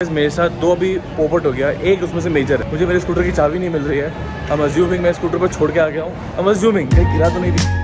मेरे साथ दो अभी पोपट हो गया, एक उसमें से मेजर है। मुझे मेरे स्कूटर की चाबी नहीं मिल रही है। I'm assuming मैं स्कूटर पर छोड़ के आ गया हूँ। I'm assuming कहीं गिरा तो नहीं थी।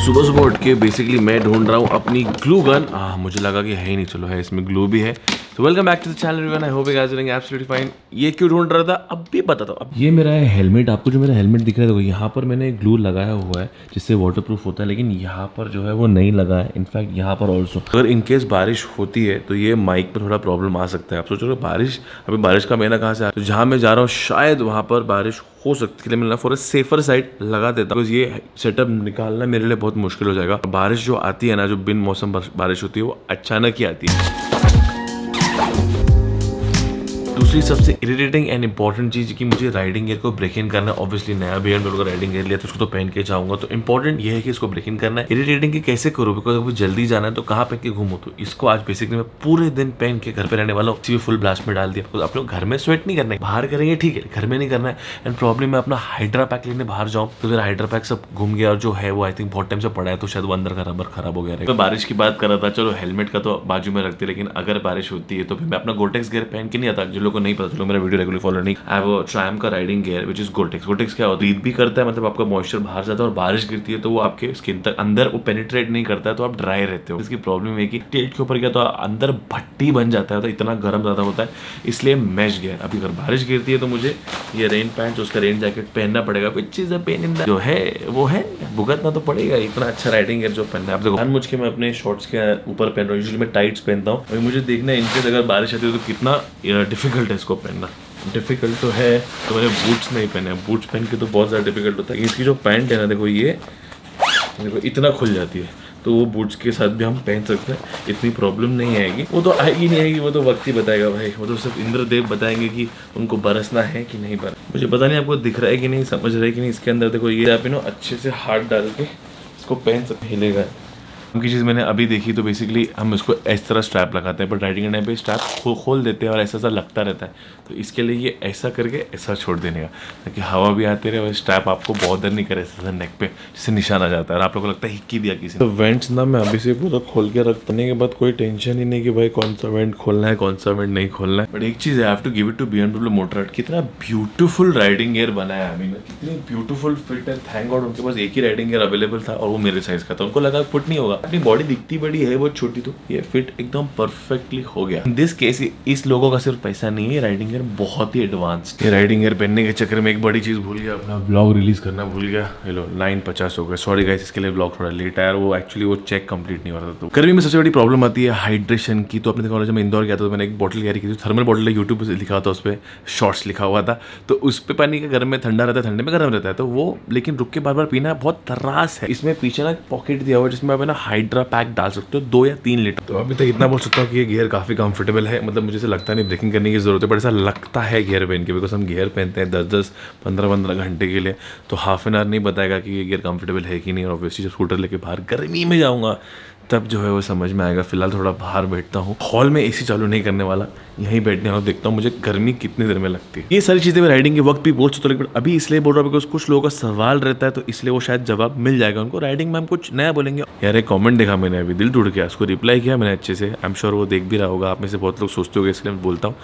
सुबह सुबह उठ के बेसिकली मैं ढूंढ रहा हूँ अपनी ग्लू गन। मुझे लगा कि है ही नहीं, चलो है, इसमें ग्लू भी है। तो welcome back to the channel everyone, I hope you guys are doing absolutely fine. ये क्यों ढूंढ रहा था अब भी बताता हूँ। ये मेरा है हेलमेट। आपको जो मेरा हेलमेट दिख रहा है, देखो यहाँ पर मैंने ग्लू लगाया हुआ है जिससे वाटरप्रूफ होता है, लेकिन यहाँ पर जो है वो नहीं लगा है। इनफैक्ट यहाँ पर ऑल्सो अगर इनकेस बारिश होती है तो ये माइक पर थोड़ा प्रॉब्लम आ सकता है। आप सोचो बारिश, अभी बारिश का महीना कहाँ से आ, तो जहाँ मैं जा रहा हूँ शायद वहाँ पर बारिश हो सकती है। मैं फॉर अ सेफर साइड लगा देता हूँ, ये सेटअप निकालना मेरे लिए बहुत मुश्किल हो जाएगा। बारिश जो आती है ना, जो बिन मौसम बारिश होती है, वो अचानक ही आती है। दूसरी सबसे इरिटेटिंग एंड इंपॉर्टेंट चीज कि मुझे राइडिंग गियर को ब्रेक इन करना है। ऑब्वियसली नया BMW का राइडिंग गियर लिया तो उसको तो पहन के जाऊंगा, तो इंपॉर्टेंट ये है कि इसको ब्रेक इन करना है। इरिटेटिंग कि कैसे करूँ, बिकॉज अगर जल्दी जाना है तो कहाँ पहन के घूमो। तो इसको आज बेसिकली मैं पूरे दिन पहन के घर पे रहने वाला हूँ। इसी फुल ब्लास्ट में डाल दिया। आप लोग घर में स्वेट नहीं करना है, बाहर करेंगे ठीक है, घर में नहीं करना है। एंड प्रॉब्लम मैं अपना हाइड्रा पैक लेने बाहर जाऊँ तो मेरा हाइड्रा पैक सब घूम गया, और जो है वो आई थिंक बहुत टाइम से पड़ा है, तो शायद वो अंदर का रबर खराब हो गया है। मैं बारिश की बात कर रहा था, चलो हेलमेट का तो बाजू में रखते, लेकिन अगर बारिश होती है तो फिर मैं अपना गोटेक्स गियर पहन के नहीं आता। जिन लोगों को नहीं पता, चलो मेरा वीडियो रेगुलर फॉलो नहीं, आई वो ट्रायम्फ का राइडिंग गियर विच इज गोटेक्स। गोटेक्स क्या होता है, ब्रीथ भी करता है, मतलब आपका मॉइस्चर बाहर जाता है, और बारिश गिरती है तो वो आपके स्किन तक अंदर वो पेनिट्रेट नहीं करता है, तो आप ड्राई रहते हो। इसकी प्रॉब्लम है कि टेल्ट के ऊपर गया तो अंदर भट्टी बन जाता है, तो इतना गर्म ज्यादा होता है, इसलिए मैश गियर। अभी अगर बारिश गिरती है तो मुझे ये रेन पैंट, उसका रेन जैकेट पहनना पड़ेगा। Which is a pain in the, जो है वो है, भुगतना तो पड़ेगा। इतना अच्छा राइडिंग गियर जो पहनना है, आप देखो जानबूझ के मैं अपने शॉर्ट्स के ऊपर पहन रहा हूँ। यूजुअली मैं टाइट्स पहनता हूँ, अभी मुझे देखना है इनकेस अगर बारिश आती है तो कितना डिफिकल्ट है इसको पहनना। डिफिकल्ट तो है, तो मैंने बूट्स नहीं पहने। बूट्स पहन के तो बहुत ज़्यादा डिफिकल्ट होता है। इसकी जो पैंट है ना, देखो ये देखो इतना खुल जाती है, तो वो बूट्स के साथ भी हम पहन सकते हैं, इतनी प्रॉब्लम नहीं आएगी। वो तो आएगी नहीं आएगी, वो तो वक्त ही बताएगा भाई। वो तो सिर्फ इंद्रदेव बताएंगे कि उनको बरसना है कि नहीं बरस। मुझे पता नहीं आपको दिख रहा है कि नहीं, समझ रहे कि नहीं। इसके अंदर देखो ये आप अच्छे से हाथ डाल के इसको पहन सकते, हिलेगा। उनकी चीज़ मैंने अभी देखी, तो बेसिकली हम इसको इस तरह स्ट्रैप लगाते हैं, पर राइडिंग के टाइम पे स्ट्रैप खोल देते हैं और ऐसा सा लगता रहता है। तो इसके लिए ये ऐसा करके ऐसा छोड़ देने का, ताकि हवा भी आते रहे और स्ट्रैप आपको बहुत देर नहीं करे, ऐसा नेक पे जिससे निशान आ जाता है और आप लोगों को लगता है हिक्की दिया किसी ने। तो वेंट्स ना मैं अभी से पूरा खोल के रखने के बाद कोई टेंशन ही नहीं कि भाई कौन सा वेंट खोलना है, कौन सा वेंट नहीं खोलना है। बट एक चीज़ है, I have to give it to BMW Motorrad, कितना ब्यूटीफुल राइडिंग गियर बनाया है। कितनी ब्यूटीफुल फिट है। थैंक गॉड उनके पास एक ही राइडिंग गियर अवेलेबल था और वो मेरे साइज का था। उनको लगा फिट नहीं होगा, अपनी बॉडी दिखती बड़ी है बहुत छोटी, तो ये फिट एकदम परफेक्टली हो गया। इन दिस केस इस लोगों का सिर्फ पैसा नहीं है, राइडिंग गियर बहुत ही एडवांस्ड। ये राइडिंग गियर पहनने के चक्कर में एक बड़ी चीज भूल गया, अपना ब्लॉग रिलीज करना भूल गया। हेलो 9:50 हो गए, सॉरी गाइस, इसके लिए ब्लॉग थोड़ा लेट आया। वो एक्चुअली वो चेक कंप्लीट नहीं हो रहा था। तो गर्मी में सबसे बड़ी प्रॉब्लम आती है हाइड्रेशन की। तो अपने देखा, जब मैं इंदौर गया था तो मैंने एक बॉटल कैरी की थी, थर्मल बॉटल है, यूट्यूब पे लिखा था, उस पर शॉर्ट्स लिखा हुआ था। तो उस पर पानी का गर्म में ठंडा रहता है, ठंडे में गर्म रहता है, तो वो लेकिन रुक के बार बार पीना बहुत त्रास है। इसमें पीछे ना पॉकेट दिया हुआ है जिसमें आप ना हाइड्रा पैक डाल सकते हो, 2 या 3 लीटर। तो अभी तक इतना बोल सकता हूँ कि ये गियर काफी कंफर्टेबल है। मतलब मुझे ऐसा लगता नहीं ब्रेकिंग करने की जरूरत है, बट ऐसा लगता है गियर पहन के, बिकॉज हम गियर पहनते हैं 10-10, 15-15 घंटे के लिए, तो हाफ एन आवर नहीं बताएगा कि ये गियर कंफर्टेबल है कि नहीं। और ऑब्वियसली जब स्कूटर लेके बाहर गर्मी में जाऊंगा तब जो है वो समझ में आएगा। फिलहाल थोड़ा बाहर बैठता हूँ, हॉल में AC चालू नहीं करने वाला, यहीं बैठने वाला, देखता हूँ मुझे गर्मी कितनी देर में लगती है। ये सारी चीजें मैं राइडिंग के वक्त भी बोल सकता हूँ, लेकिन अभी इसलिए बोल रहा हूँ बिकॉज कुछ लोगों का सवाल रहता है, तो इसलिए वो शायद जवाब मिल जाएगा उनको। राइडिंग में हम कुछ नया बोलेंगे। यार एक कॉमेंट देखा मैंने, अभी दिल टूट गया, उसको रिप्लाई किया मैंने अच्छे से। आई एम श्योर वो देख भी रहा होगा, आप में से बहुत लोग सोचते होंगे, इसलिए मैं बोलता हूँ।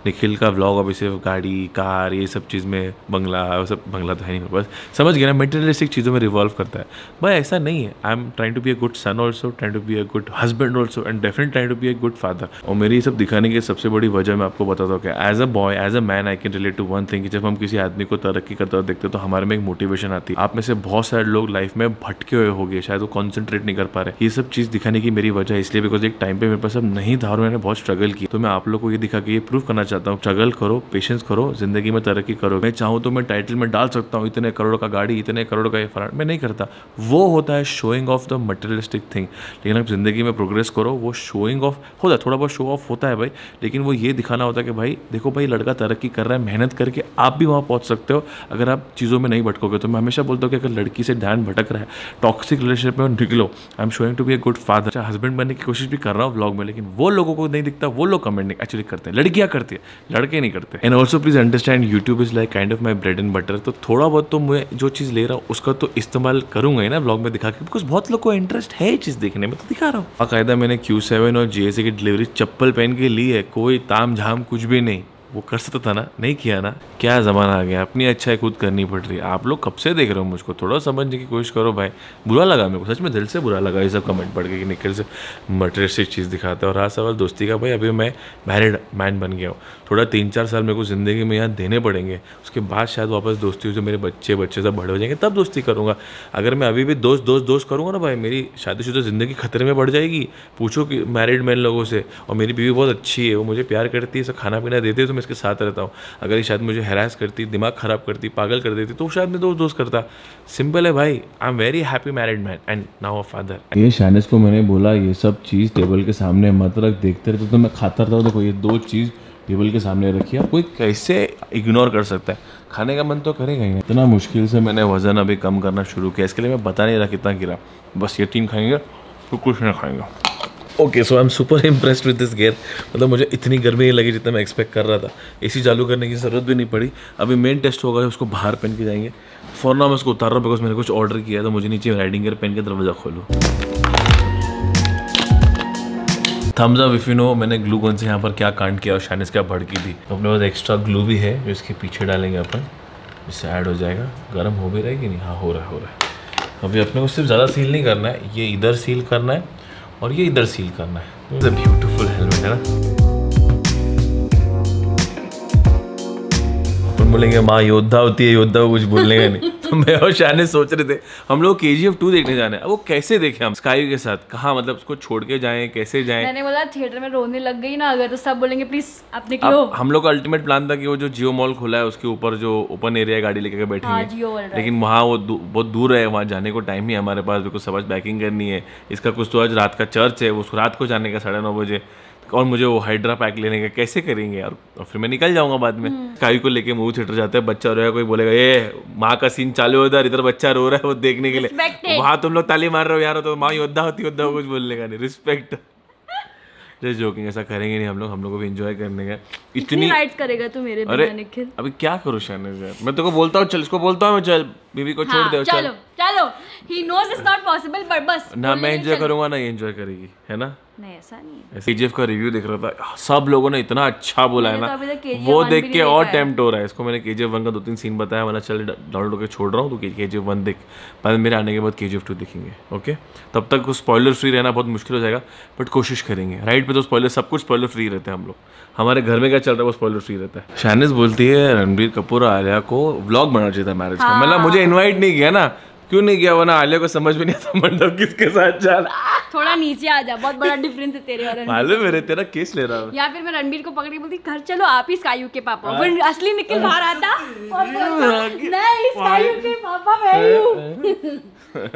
निखिल का व्लॉग अभी सिर्फ गाड़ी, कार, ये सब चीज़ में, बंगला, वो सब बंगला तो है नहीं, बस समझ गया ना, मटेरियलिस्टिक चीज़ों में रिवॉल्व करता है। भाई ऐसा नहीं है। I am trying to be a good son also, trying to be a good husband also, and definitely trying to be a good father. और मेरी ये सब दिखाने की सबसे बड़ी वजह मैं आपको बताता हूँ कि as a boy, as a man, I can relate to one thing कि जब हम किसी आदमी को तरक्की करते हुए देखते हैं तो हमारे में एक मोटिवेशन आती है। आप में से बहुत सारे लोग लाइफ में भटके हुए होंगे, शायद वो कॉन्सेंट्रेट नहीं कर पा रहे। ये सब चीज़ दिखाने की मेरी वजह इसलिए बिकॉज एक टाइम पे मेरे पास अब नहीं था और मैंने बहुत स्ट्रगल की। तो मैं आप लोग को ये दिखा के ये प्रूव करना चाहता हूँ, स्ट्रगल करो, पेशेंस करो, जिंदगी में तरक्की करो। मैं चाहूँ तो मैं टाइटल में डाल सकता हूँ इतने करोड़ का गाड़ी, इतने करोड़ का ये फराड, मैं नहीं करता। वो होता है showing off the materialistic thing. लेकिन आप जिंदगी में प्रोग्रेस करो, वो शोइंग ऑफ होता है, थोड़ा बहुत शो ऑफ होता है भाई, लेकिन वो ये दिखाना होता है कि भाई देखो भाई लड़का तरक्की कर रहा है, मेहनत करके आप भी वहाँ पहुँच सकते हो अगर आप चीज़ों में नहीं भटकोगे। तो मैं हमेशा बोलता हूँ कि अगर लड़की से ध्यान भटक रहा है, टॉक्सिक रिलेशनशिप में निकलो। I am showing to be a good father, husband बनने की कोशिश भी कर रहा हूँ व्लॉग में, लेकिन वो लोगों को नहीं दिखता, वो लोग कमेंट नहीं एक्चुअली करते हैं, लड़कियाँ करती है। करेंगे, लड़के नहीं करते। And also please understand YouTube is like kind of my bread and butter. तो थोड़ा बहुत तो मैं जो चीज़ ले रहा हूँ उसका तो इस्तेमाल करूंगा ही ना ब्लॉग में दिखा के, बिकॉज बहुत लोग को इंटरेस्ट है चीज़ देखने में, तो दिखा रहा हूँ। बाकायदा मैंने Q7 और JSA की डिलीवरी चप्पल पहन के ली है, कोई ताम झाम कुछ भी नहीं। वो कर सकता था ना, नहीं किया ना। क्या ज़माना आ गया, अपनी अच्छाई खुद करनी पड़ रही है। आप लोग कब से देख रहे हो मुझको, थोड़ा समझने की कोशिश करो भाई। बुरा लगा मेरे को, सच में दिल से बुरा लगा ये सब कमेंट पढ़ के कि निखिल से मटेरियलिस्टिक चीज़ दिखाता है। और रहा सवाल दोस्ती का, भाई अभी मैं मैरिड मैन बन गया हूँ, थोड़ा 3-4 साल मेरे को ज़िंदगी में यहाँ देने पड़ेंगे, उसके बाद शायद वापस दोस्ती हो, जो मेरे बच्चे सब बड़े हो जाएंगे तब दोस्ती करूँगा। अगर मैं अभी भी दोस्त करूँगा ना भाई, मेरी शादीशुदा ज़िंदगी खतरे में बढ़ जाएगी। पूछो कि मैरिड मैन लोगों से। और मेरी बीवी बहुत अच्छी है, वो मुझे प्यार करती है, सब खाना पीना देती है, तो मैं इसके साथ रहता हूँ। अगर ये शायद मुझे हैरास करती, दिमाग ख़राब करती, पागल कर देती, तो शायद मैं दोस्त करता। सिंपल है भाई, I am very happy married man and now a father. ये शानिस को मैंने बोला ये सब चीज़ टेबल के सामने मत रख, देखते रहते तो मैं खाता रहता हूँ। देखो ये 2 चीज़ टेबल के सामने रखी है, कोई कैसे इग्नोर कर सकता है? खाने का मन तो करेगा ही नहीं। इतना मुश्किल से मैंने वज़न अभी कम करना शुरू किया, इसके लिए मैं बता नहीं रहा कितना गिरा। बस ये 3 खाएंगे तो कुछ नहीं खाएंगे। Okay, so I am super impressed with this gear. मतलब मुझे इतनी गर्मी नहीं लगी जितना मैं एक्सपेक्ट कर रहा था। एसी चालू करने की ज़रूरत भी नहीं पड़ी। अभी मेन टेस्ट होगा, उसको बाहर पहन के जाएंगे। फॉर नाउ मैं उसको उतार रहा हूँ बिकॉज मैंने कुछ ऑर्डर किया है, तो मुझे नीचे राइडिंग गियर पहन के दरवाज़ा खोलूँ। Thumbs up if you know मैंने ग्लू गन से यहाँ पर क्या कांड किया और शानिस क्या भड़की थी। तो अपने पास एक्स्ट्रा ग्लू भी है जो इसके पीछे डालेंगे अपन, इससे ऐड हो जाएगा। गर्म हो भी रहेगी नहीं? हाँ हो रहा है। अभी अपने को सिर्फ ज़्यादा सील नहीं करना है, ये इधर सील करना है और ये इधर सील करना है। इट्स अ ब्यूटीफुल हेलमेट है ना। अपन बोलेंगे माँ योद्धा होती है, योद्धा को कुछ बोलने का नहीं। तो मैं और शानिस सोच रहे थे हम लोग KGF 2 देखने जाने हैं। अब वो कैसे देखें हम स्काई के साथ, कहाँ मतलब उसको छोड़ के जाएं, कैसे जाएं? मैंने बोला थिएटर में रोने लग गई ना अगर, तो सब बोलेंगे प्लीज आप निकलो। हम लोग का अल्टीमेट प्लान था कि वो जो जियो मॉल खुला है उसके ऊपर जो ओपन एरिया गाड़ी लेके बैठेंगे, लेकिन वहाँ वो बहुत दूर है, वहाँ जाने को टाइम नहीं है हमारे पास, बिकॉज सब पैकिंग करनी है। इसका कुछ तो आज रात का चर्च है, उसको रात को जाने का 9:30 बजे, और मुझे वो हाइड्रा पैक लेने का कैसे करेंगे यार। और फिर मैं निकल जाऊंगा बाद में। स्काई को लेके मूवी थिएटर जाते हैं, बच्चा रो रहा है, कोई बोलेगा ये माँ का सीन चालू होता है, इधर बच्चा रो रहा है वो देखने के लिए, वहाँ तुम लोग ताली मार रहे हो यार, तो माँ योद्धा होती कुछ बोलने का नहीं। रिस्पेक्ट, जस्ट जोकिंग, ऐसा करेंगे नहीं हम लोग को भी एंजॉय करने का। इतनी राइड्स करेगा तू मेरे बिना निखिल। अभी क्या करूँ शानिस यार, मैं तेरे को बोलता हूँ चल, इसको बोलता हूँ मैं चल, बीवी को छोड़ दे चलो चलो। He knows it's not possible but बस ना मैं एंजॉय करूंगा ना ये एंजॉय करेगी, है ना? नहीं ऐसा नहीं है। KGF का रिव्यू देख रहा था, सब लोगों ने इतना अच्छा बोला है ना, वो देख के और टेम्प्ट हो रहा है। इसको मैंने KGF 1 का 2-3 सीन बताया, मैंने चल डाउनलोड करके छोड़ रहा हूँ, तो KGF 1 देख, बाद मेरे आने के बाद KGF 2 देखेंगे। ओके, तब तक स्पॉइलर फ्री रहना बहुत मुश्किल हो जाएगा, बट कोशिश करेंगे। राइड पे तो स्पॉइलर, सब कुछ स्पॉइलर फ्री रहते हैं हम लोग। हमारे घर में क्या चल रहा है वो स्पॉइलर फ्री रहता है। शानिस बोलती है रणबीर कपूर और आलिया को व्लॉग बनाना चाहिए था मैरिज का। मतलब मुझे इन्वाइट नहीं किया ना, क्यों नहीं किया? वरना आलिया को समझ में नहीं आता मंडप किसके साथ जाना। थोड़ा नीचे आ जा, बहुत बड़ा डिफरेंस है तेरे और मालूम मेरे, तेरा केस ले रहा हूं। या फिर मैं रणबीर को पकड़ के बोलती घर चलो आप ही स्कायू के पापा, फिर असली निखिल बाहर आता और नहीं स्कायू के पापा मैं हूं।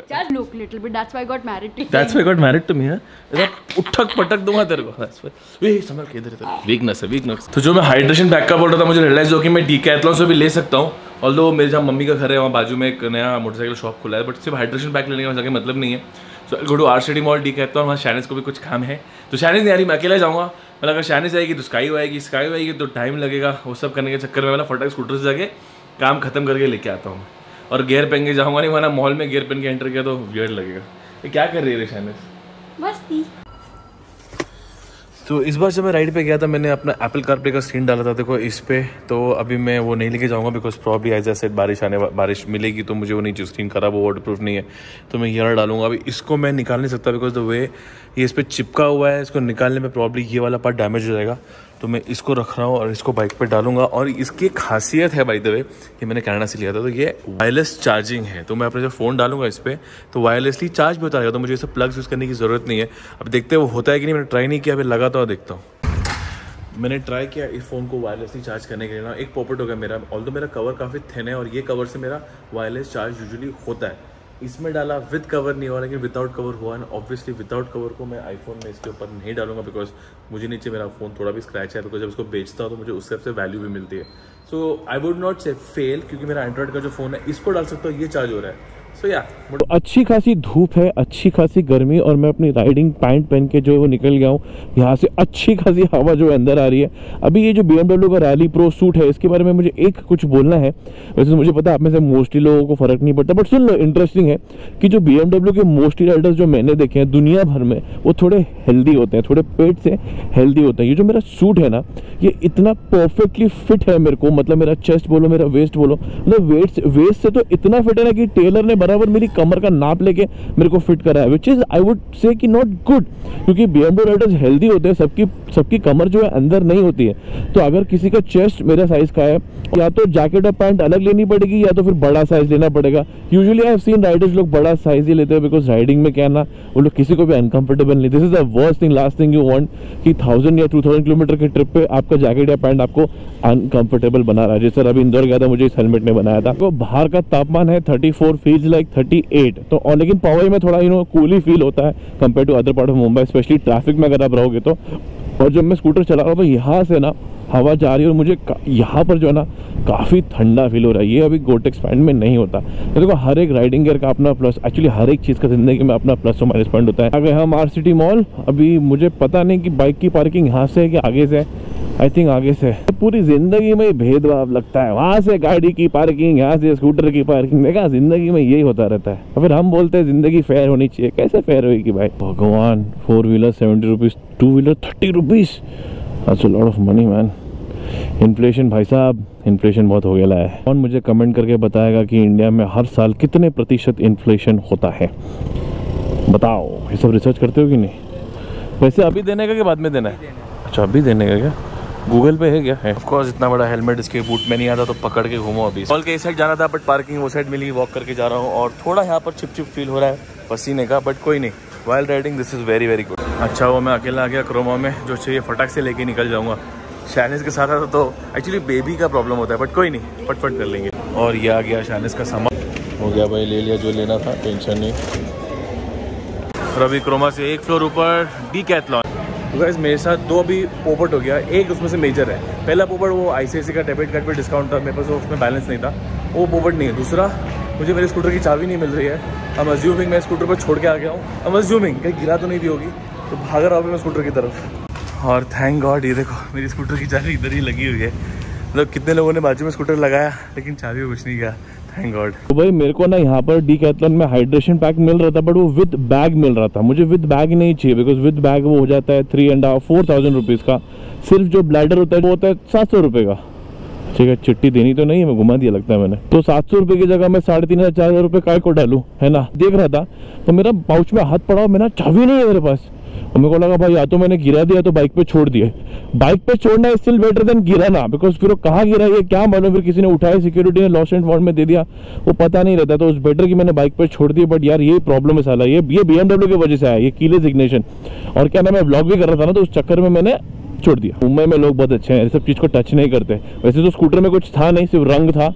Just look little bit. That's why I got married to you. That's why I got married to me, हाँ? ऐसा उठक पटक दूंगा तेरे को। That's why. वे समझ के इधर वीकनेस है, वीकनेस। तो जो मैं हाइड्रेशन पैक का बोल रहा था, मुझे रियलाइज हो कि मैं डीकैथलॉन से भी ले सकता हूँ। ऑल्दो मेरे जहाँ मम्मी का घर है वहाँ बाजू में एक नया मोटरसाइकिल शॉप खुला है, बट सिर्फ हाइड्रेशन पैक लेने का जाके मतलब नहीं है। So go to RCD mall Decathlon, वहाँ शानिस को भी कुछ काम है, तो शानिस नहीं आ रही, मैं अकेला जाऊँगा। मतलब अगर शानिस आएगी तो स्काई आएगी तो टाइम लगेगा। वो सब करने के चक्कर में मैं फटाक स्कूटर से जाके काम खत्म करके लेके आता हूँ। और गियर पहन के जाऊँगा नहीं, वरना मॉल में गियर पहन के एंटर किया तो वियर्ड लगेगा। ये क्या कर रही है शानिस? मस्ती। तो इस बार जब मैं राइड पे गया था, मैंने अपना एप्पल कारप्ले का स्क्रीन डाला था, देखो इस पे। तो अभी मैं वो नहीं लेके जाऊंगा because probably as I said बारिश मिलेगी तो मुझे वो नहीं चाहिए, स्क्रीन खराब हो, वाटरप्रूफ नहीं है, तो मैं ये डालूंगा। अभी इसको मैं निकाल नहीं सकता बिकॉज द वे ये इस पर चिपका हुआ है, इसको निकालने में प्रॉब्ली ये वाला पार्ट डैमेज हो जाएगा। तो मैं इसको रख रहा हूँ और इसको बाइक पे डालूंगा। और इसकी एक खासियत है बाय द वे, ये मैंने कनाडा से लिया था, तो ये वायरलेस चार्जिंग है। तो मैं अपने जब फ़ोन डालूंगा इस पर तो वायरलेसली चार्ज भी होता रहेगा, तो मुझे इसे प्लग्स यूज़ करने की ज़रूरत नहीं है। अब देखते हैं वो होता है कि नहीं, मैंने ट्राई नहीं किया, अभी लगाता हूँ देखता हूँ। मैंने ट्राई किया इस फ़ोन को वायरलेसली चार्ज करने के लिए ना, एक पॉकेट हो गया मेरा। ऑल्दो मेरा कवर काफ़ी थिन है और ये कवर से मेरा वायरलेस चार्ज यूजुअली होता है। इसमें डाला विद कवर नहीं हुआ, लेकिन विदाउट कवर हुआ। एंड ऑब्वियसली विदाउट कवर को मैं आईफोन में इसके ऊपर नहीं डालूंगा बिकॉज मुझे नीचे मेरा फ़ोन थोड़ा भी स्क्रैच है, बिकॉज जब इसको बेचता हूँ तो मुझे उससे वैल्यू भी मिलती है। सो आई वुड नॉट से फेल, क्योंकि मेरा एंड्रॉइड का जो फ़ोन है इसको डाल सकता हूँ, ये चार्ज हो रहा है। सो या अच्छी खासी धूप है, अच्छी खासी गर्मी, और मैं अपनी राइडिंग पैंट पहन के जो है वो निकल गया हूँ यहाँ से। अच्छी खासी हवा जो है अंदर आ रही है। अभी ये जो BMW का रैली प्रो सूट है, इसके बारे में मुझे एक कुछ बोलना है। वैसे तो मुझे पता है आप में से मोस्टली लोगों को फर्क नहीं पड़ता, बट सुन लो, इंटरेस्टिंग है कि जो BMW के मोस्टली राइडर्स जो मैंने देखे हैं दुनिया भर में, वो थोड़े हेल्दी होते हैं, थोड़े पेट से हेल्दी होते हैं। ये जो मेरा सूट है ना, ये इतना परफेक्टली फिट है मेरे को, मतलब मेरा चेस्ट बोलो, मेरा वेस्ट बोलो, मतलब वेस्ट से तो इतना फिट है ना कि टेलर ने बराबर मेरी कमर का नाप लेके मेरे को फिट करा है, which is I would say कि नॉट गुड, क्योंकि BMW राइडर्स हेल्दी होते हैं, सबकी कमर जो है अंदर नहीं होती है। तो अगर किसी का चेस्ट मेरा साइज का है, या तो जैकेट और पैंट अलग लेनी पड़ेगी, या तो फिर बड़ा साइज लेना पड़ेगा। Usually I have seen Riders लोग बड़ा साइज ही लेते हैं, बिकॉज राइडिंग में क्या ना, वो लोग किसी को भी अनकंफर्टेबल नहीं। This is the worst thing, last thing you want कि 1000 या 2000 किलोमीटर के ट्रिप पे आपका जैकेट या पैंट आपको अनकंफर्टेबल बना रहा है। जैसे अभी इंदौर गया था, मुझे इस हेलमेट ने बनाया था। तो बाहर का तापमान है 34, फील्स लाइक 38, तो और लेकिन पवई में थोड़ा कूल ही फील होता है compare to other part of Mumbai, especially traffic में अगर आप रहोगे तो। और जब मैं स्कूटर चला रहा हूँ तो यहाँ से ना हवा जा रही है, और मुझे यहाँ पर जो है ना काफ़ी ठंडा फील हो रहा है। ये अभी गोटेक्स पैंट में नहीं होता। तो देखो, हर एक राइडिंग गियर का अपना प्लस, एक्चुअली हर एक चीज़ का ज़िंदगी में अपना प्लस और माइनस पॉइंट होता है। अगर हम RCT मॉल, अभी मुझे पता नहीं कि बाइक की पार्किंग यहाँ से है कि आगे से है। आई थिंक आगे से। पूरी जिंदगी में भेदभाव लगता है, वहाँ से गाड़ी की पार्किंग, यहाँ से स्कूटर की पार्किंग। देखा, जिंदगी में यही होता रहता है। और फिर हम बोलते हैं जिंदगी फेयर होनी चाहिए। कैसे फेयर होगी भाई, भगवान। 4 wheeler 70 rupees, 2 wheeler 30 rupees, that's a lot of money man. Inflation भाई साहब, इन्फ्लेशन बहुत हो गया है। कौन मुझे कमेंट करके बताएगा कि इंडिया में हर साल कितने % इन्फ्लेशन होता है? बताओ, ये सब रिसर्च करते हो कि नहीं? पैसे अभी देने का कि बाद में देना है? अच्छा, अभी देने का क्या? गूगल पे है क्या? है ऑफ कोर्स। इतना बड़ा हेलमेट इसके बूट में नहीं आता, तो पकड़ के घूमो। अभी मॉल के इस साइड जाना था, बट पार्किंग वो साइड मिली, वॉक करके जा रहा हूँ। और थोड़ा यहाँ पर चिप फील हो रहा है पसीने का, बट कोई नहीं। Wild riding this is very very good. अच्छा, वो मैं अकेला आ गया क्रोमा में, जो चाहिए फटाक से लेके निकल जाऊँगा। शानिस के साथ आता तो एक्चुअली बेबी का प्रॉब्लम होता है, बट कोई नहीं, फटफट कर लेंगे। और ये आ गया शानिस का सामान, हो गया भाई, ले लिया जो लेना था, टेंशन नहीं। और अभी क्रोमा से 1 फ्लोर ऊपर डीकैथलॉन। तो गाइस, मेरे साथ 2 अभी पोपट हो गया, एक उसमें से मेजर है। पहला पोपट वो ICICI का डेबिट कार्ड पे डिस्काउंट था, मेरे पास उसमें बैलेंस नहीं था, वो पोपट नहीं है। दूसरा, मुझे मेरे स्कूटर की चाबी नहीं मिल रही है। अब अज्यूमिंग मैं स्कूटर पर छोड़ के आ गया हूँ, अब अज्यूमिंग कहीं गिरा तो नहीं दी होगी, तो भाग रहा हूँ मैं स्कूटर की तरफ। और थैंक गॉड, ये देखो मेरी स्कूटर की चाबी इधर ही लगी हुई है। मतलब कितने लोगों ने बाजू में स्कूटर लगाया, लेकिन चाबी कुछ नहीं गया, थैंक गॉड। तो भाई मेरे को ना यहाँ पर डीकैथलॉन में हाइड्रेशन पैक मिल रहा था, बट वो विद बैग मिल रहा था। मुझे विद बैग नहीं चाहिए, बिकॉज विद बैग वो हो जाता है 3,500-4,000 रुपीज़ का। सिर्फ जो ब्लैडर होता है वो होता है 700 रुपये का। ठीक है, चिट्ठी देनी तो नहीं है, मैं घुमा दिया लगता है मैंने। तो 700 रुपये की जगह मैं 3,500-4,000 रुपये काय को डालूँ, है ना। देख रहा था तो मेरा पाउच में हाथ पड़ा, मेरा चाबी नहीं है मेरे पास। और मेरे को लगा भाई या तो मैंने गिरा दिया, तो बाइक पे छोड़ दिया। बाइक पे छोड़ना है स्टिल बेटर देन गिराना, बिकॉज फिर वो कहाँ गिरा ये क्या मालूम, फिर किसी ने उठाया, सिक्योरिटी ने लॉस्ट एंड फाउंड में दे दिया, वो पता नहीं रहता। तो उस बेटर की मैंने बाइक पे छोड़ दी। बट यार ये प्रॉब्लम है साला, ये BMW की वजह से आया, ये कीलेस इग्निशन। और क्या ना, मैं व्लॉग भी कर रहा था ना, तो उस चक्कर में मैंने छोड़ दिया। मुंबई में लोग बहुत अच्छे हैं, सब चीज़ को टच नहीं करते। वैसे तो स्कूटर में कुछ था नहीं, सिर्फ रंग था,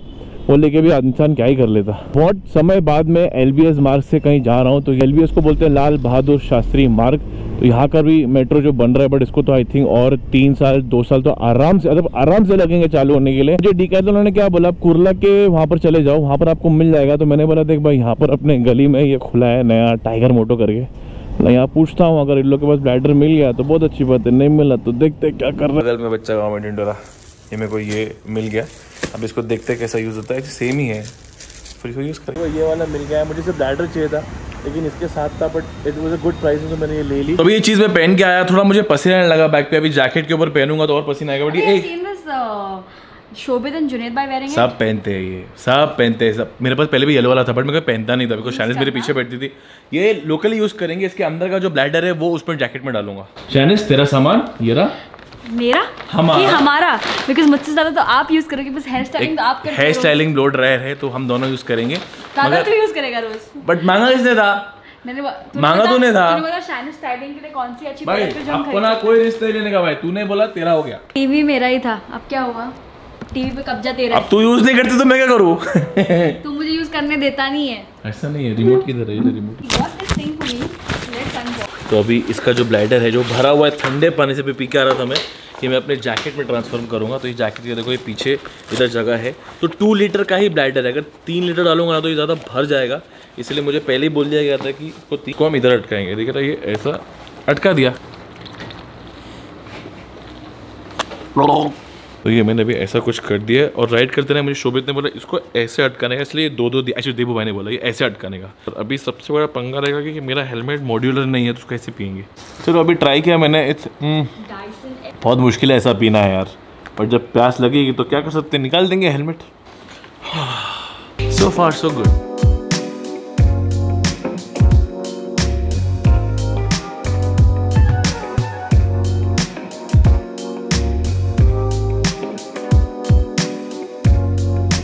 वो लेके भी इंसान क्या ही कर लेता। बहुत समय बाद में LBS मार्ग से कहीं जा रहा हूँ, तो LBS को बोलते हैं लाल बहादुर शास्त्री मार्ग। तो यहाँ का भी मेट्रो जो बन रहा है, बट इसको तो आई थिंक और 3 साल 2 साल तो आराम से लगेंगे चालू होने के लिए। मुझे डीकैथलॉन ने क्या बोला, कुर्ला के वहाँ पर चले जाओ, वहाँ पर आपको मिल जाएगा। तो मैंने बोला देख भाई, यहाँ पर अपने गली में ये खुला है नया टाइगर मोटो करके, मैं यहाँ पूछता हूँ, अगर इन लोग के पास ब्लैडर मिल गया तो बहुत अच्छी बात है, नहीं मिला तो देखते क्या कर रहा है। बगल में बच्चा गाँव में ढिंडोरा, ये मेरे को ये मिल गया। अब इसको देखते कैसा यूज़ होता है, सेम ही है, फिर इसको यूज़ करेंगे। ये वाला मिल गया है, मुझे सिर्फ ब्लैडर चाहिए था, लेकिन इसके साथ था, but it was a good price, तो मैंने ये ले ली। तो अभी ये चीज़ मैं पहन के आया, थोड़ा मुझे पसीना आने लगा बैक पे। अभी जैकेट के ऊपर पहनूंगा तो और पसीना आएगा। बट ये शोभित एंड जुनैद भाई वेयरिंग, सब पहनते हैं, ये सब पहनते हैं सब। मेरे पास पहले भी येलो वाला था, बट मैं पहनता नहीं था, बिकॉज शानिस मेरे पीछे बैठती थी। ये लोकली यूज़ करेंगे, इसके अंदर का जो ब्लैडर है वो उस पर जैकेट में डालूंगा। शानिस तेरा सामान ये रहा, मेरा हमारा, बिकॉज मुझसे ज्यादा तो आप यूज करोगे, बस हेयर स्टाइलिंग तो आप करते हो। हेयर स्टाइलिंग ब्लोड रेयर है, तो हम दोनों यूज करेंगे। मगर तू यूज करेगा रोज। बट मांगा किसने था? मैंने मांगा तूने था। तूने बोला शानिस स्टाइलिंग के लिए कौन सी अच्छी प्रोडक्ट जो हम खरीद। अपना कोई रिस्क नहीं लेने का भाई, तूने बोला तेरा हो गया। टीवी मेरा ही था, अब क्या हुआ, टीवी पे कब्जा तेरा। अब तू यूज नहीं करती तो मैं क्या करूँ? तू मुझे यूज करने देता नहीं है। ऐसा नहीं है, रिमोट किधर है? रिमोट। तो अभी इसका जो ब्लैडर है जो भरा हुआ है ठंडे पानी से भी पी के आ रहा था मैं, कि मैं अपने जैकेट में ट्रांसफॉर्म करूँगा। तो ये जैकेट ये देखो, ये पीछे इधर जगह है। तो 2 लीटर का ही ब्लैडर है, अगर 3 लीटर डालूंगा ना तो ये ज़्यादा भर जाएगा, इसलिए मुझे पहले ही बोल दिया गया था कि इसको हम इधर अटकाएंगे। देखिए था, ये ऐसा अटका दिया। तो ये मैंने अभी ऐसा कुछ कर दिया है। और राइड करते रहे, मुझे शोभित ने बोला इसको ऐसे अटकाने का, इसलिए 2-2 एक्चुअली देबू भाई ने बोला ये ऐसे अटकाने का। और अभी सबसे बड़ा पंगा रहेगा कि मेरा हेलमेट मॉड्यूलर नहीं है, तो उसको कैसे पियेंगे। चलो अभी ट्राई किया मैंने, इट्स बहुत मुश्किल है ऐसा पीना है यार, पर जब प्यास लगेगी तो क्या कर सकते हैं, निकाल देंगे हेलमेट। सो फार सो गुड।